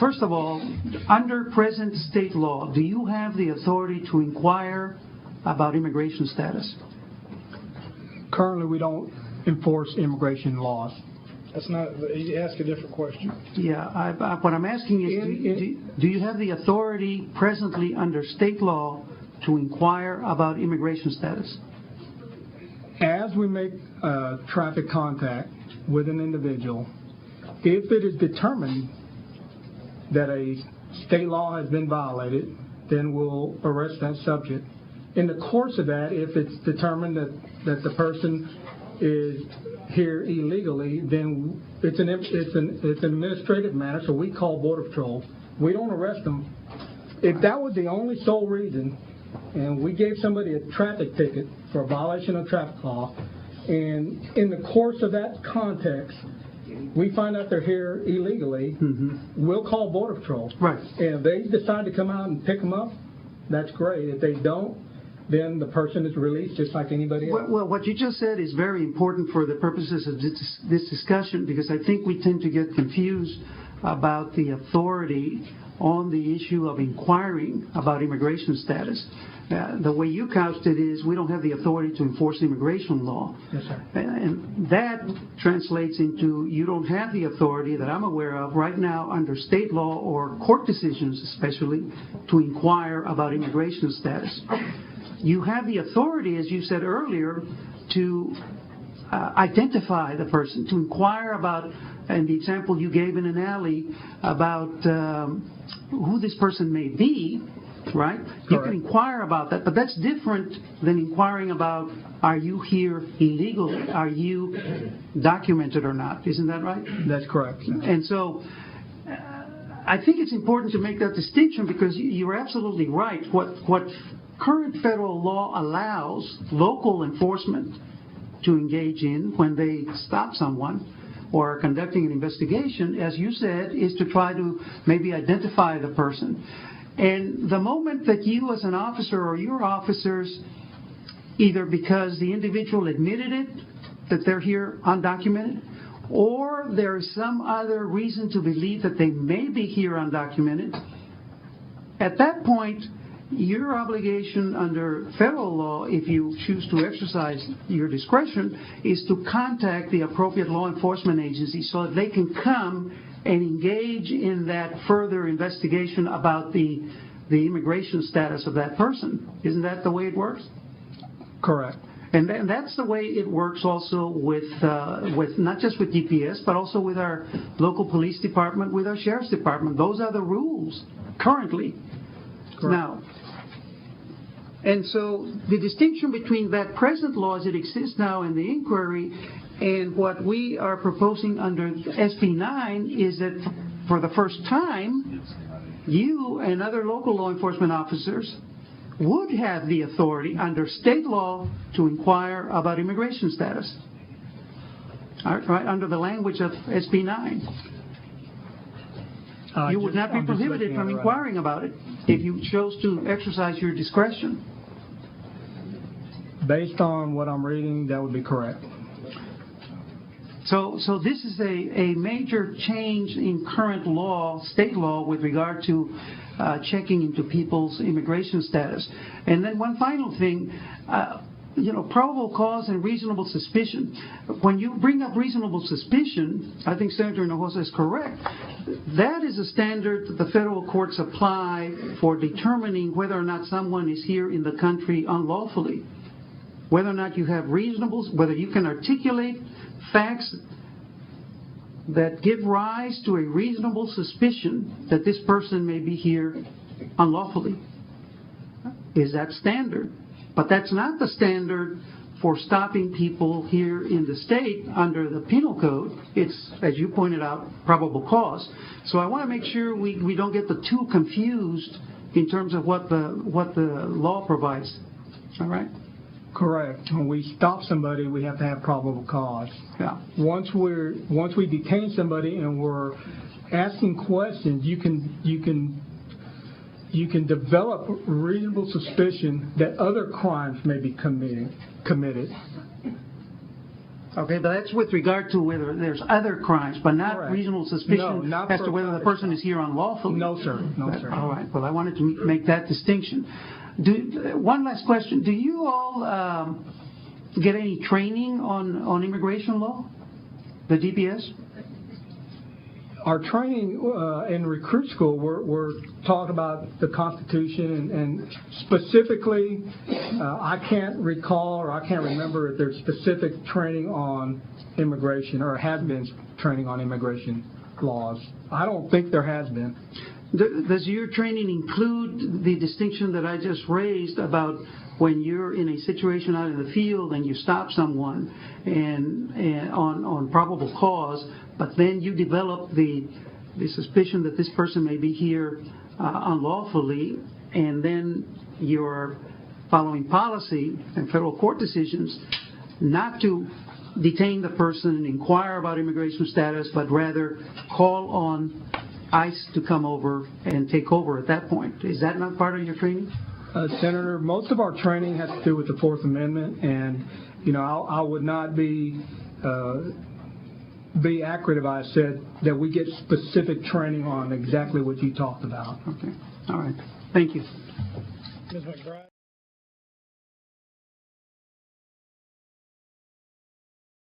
First of all, under present state law, do you have the authority to inquire about immigration status? Currently, we don't enforce immigration laws. That's not. You ask a different question. Yeah, what I'm asking is, do you have the authority presently under state law to inquire about immigration status? As we make traffic contact with an individual, if it is determined that a state law has been violated, then we'll arrest that subject. In the course of that, if it's determined that the person is here illegally, then it's an administrative matter, so we call Border Patrol. We don't arrest them. If that was the only sole reason, and we gave somebody a traffic ticket for a violation of traffic law, and in the course of that context, we find out they're here illegally, we'll call Border Patrol. Right. And if they decide to come out and pick them up, that's great. If they don't, then the person is released just like anybody else. Well, what you just said is very important for the purposes of this discussion, because I think we tend to get confused about the authority on the issue of inquiring about immigration status. The way you couched it is we don't have the authority to enforce immigration law. Yes, sir. And that translates into you don't have the authority that I'm aware of right now under state law or court decisions especially to inquire about immigration status. You have the authority, as you said earlier, to identify the person, to inquire about, and the example you gave in an alley about who this person may be, right? Correct. You can inquire about that, but that's different than inquiring about, are you here illegally? Are you documented or not? Isn't that right? That's correct. And so I think it's important to make that distinction because you're absolutely right. What current federal law allows local enforcement to engage in when they stop someone or are conducting an investigation, as you said, is to try to maybe identify the person. And the moment that you as an officer or your officers, either because the individual admitted it, that they're here undocumented, or there is some other reason to believe that they may be here undocumented, at that point, your obligation under federal law, if you choose to exercise your discretion, is to contact the appropriate law enforcement agency so that they can come and engage in that further investigation about the immigration status of that person. Isn't that the way it works? Correct. And that's the way it works also with not just with DPS, but also with our local police department, with our sheriff's department. Those are the rules currently. Correct. Now, and so the distinction between that present law as it exists now in the inquiry and what we are proposing under SB9 is that for the first time, you and other local law enforcement officers would have the authority under state law to inquire about immigration status. All right, under the language of SB9. You would not be prohibited from inquiring about it if you chose to exercise your discretion. Based on what I'm reading, that would be correct. So this is a major change in current law, state law, with regard to checking into people's immigration status. And then one final thing, probable cause and reasonable suspicion. When you bring up reasonable suspicion, I think Senator Hinojosa is correct. That is a standard that the federal courts apply for determining whether or not someone is here in the country unlawfully. Whether or not you have whether you can articulate facts that give rise to a reasonable suspicion that this person may be here unlawfully. Is that standard? But that's not the standard for stopping people here in the state under the penal code. It's, as you pointed out, probable cause. So I want to make sure we don't get the two confused in terms of what the law provides. All right? Correct. When we stop somebody, we have to have probable cause. Yeah. Once we detain somebody and we're asking questions, you can develop reasonable suspicion that other crimes may be committed. Okay, but that's with regard to whether there's other crimes, but not Correct. reasonable No, suspicion not as for to whether the traffic person stop. is here unlawfully. No, sir. No, sir. All right, well, I wanted to make that distinction. One last question. Do you all get any training on immigration law, the DPS? Our training in recruit school, we're taught about the Constitution, and specifically, I can't recall or I can't remember if there's specific training on immigration or has been training on immigration laws. I don't think there has been. Does your training include the distinction that I just raised about when you're in a situation out in the field and you stop someone and on probable cause, but then you develop the suspicion that this person may be here unlawfully, and then you're following policy and federal court decisions not to detain the person and inquire about immigration status, but rather call on ICE to come over and take over at that point. Is that not part of your training? Senator, most of our training has to do with the Fourth Amendment, and I would not be accurate if I said that we get specific training on exactly what you talked about. Okay. All right. Thank you. Ms. McBride?